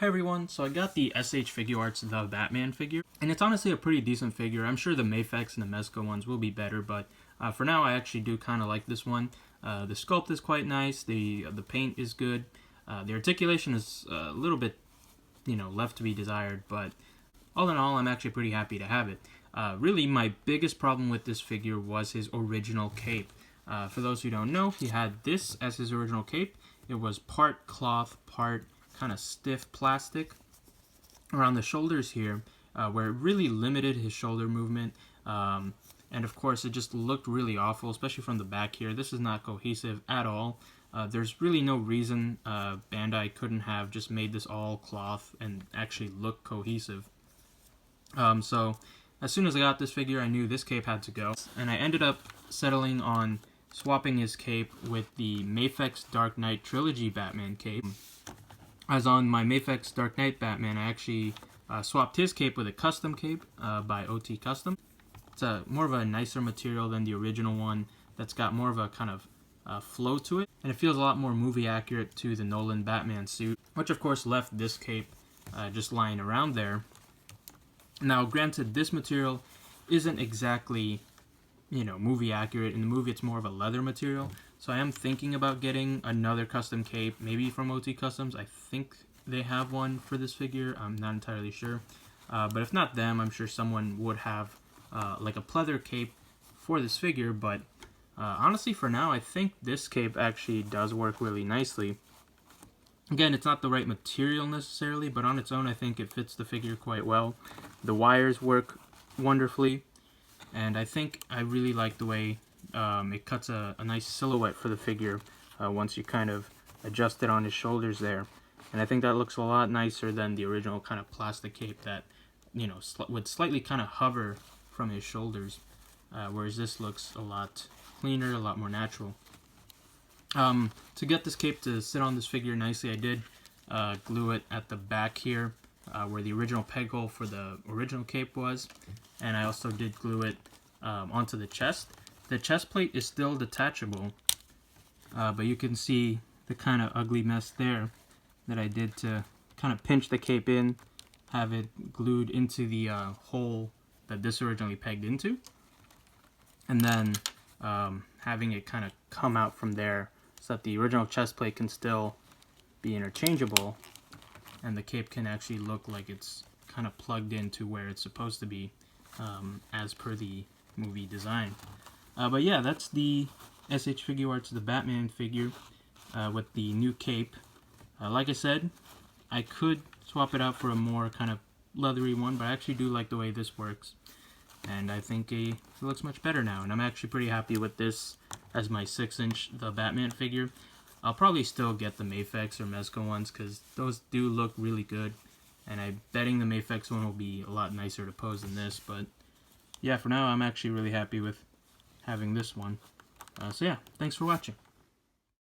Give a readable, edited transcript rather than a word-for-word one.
Hey everyone, so I got the Figuarts The Batman figure, and it's honestly a pretty decent figure. I'm sure the Mafex and the Mezco ones will be better, but for now I actually do kind of like this one. The sculpt is quite nice, the paint is good, the articulation is a little bit, left to be desired, but all in all I'm actually pretty happy to have it. Really, my biggest problem with this figure was his original cape. For those who don't know, he had this as his original cape. It was part cloth, part kind of stiff plastic around the shoulders here, where it really limited his shoulder movement, and of course it just looked really awful, especially from the back here. This is not cohesive at all. There's really no reason Bandai couldn't have just made this all cloth and actually look cohesive. So as soon as I got this figure, I knew this cape had to go, and I ended up settling on swapping his cape with the Mafex Dark Knight Trilogy Batman cape. As on my Mafex Dark Knight Batman, I actually swapped his cape with a custom cape by OT Custom. It's more of a nicer material than the original one that's got more of a kind of flow to it, and it feels a lot more movie accurate to the Nolan Batman suit, which of course left this cape just lying around there. Now granted, this material isn't exactly movie accurate. In the movie it's more of a leather material, so I am thinking about getting another custom cape, maybe from OT Customs. I think they have one for this figure, I'm not entirely sure, but if not them, I'm sure someone would have like a pleather cape for this figure. But honestly, for now, I think this cape actually does work really nicely. Again, it's not the right material necessarily, but on its own I think it fits the figure quite well. The wires work wonderfully, and I think I really like the way it cuts a nice silhouette for the figure once you kind of adjust it on his shoulders there. And I think that looks a lot nicer than the original kind of plastic cape that, would slightly kind of hover from his shoulders, whereas this looks a lot cleaner, a lot more natural. To get this cape to sit on this figure nicely, I did glue it at the back here, where the original peg hole for the original cape was, and I also did glue it onto the chest. The chest plate is still detachable, but you can see the kind of ugly mess there that I did to kind of pinch the cape in, have it glued into the hole that this originally pegged into, and then having it kind of come out from there so that the original chest plate can still be interchangeable and the cape can actually look like it's kind of plugged into where it's supposed to be, as per the movie design. But yeah, that's the SH Figuarts The Batman figure with the new cape. Like I said, I could swap it out for a more kind of leathery one, but I actually do like the way this works, and I think it looks much better now, and I'm actually pretty happy with this as my 6-inch The Batman figure. I'll probably still get the Mafex or Mezco ones because those do look really good, and I'm betting the Mafex one will be a lot nicer to pose than this. But yeah, for now I'm actually really happy with having this one. So yeah, thanks for watching.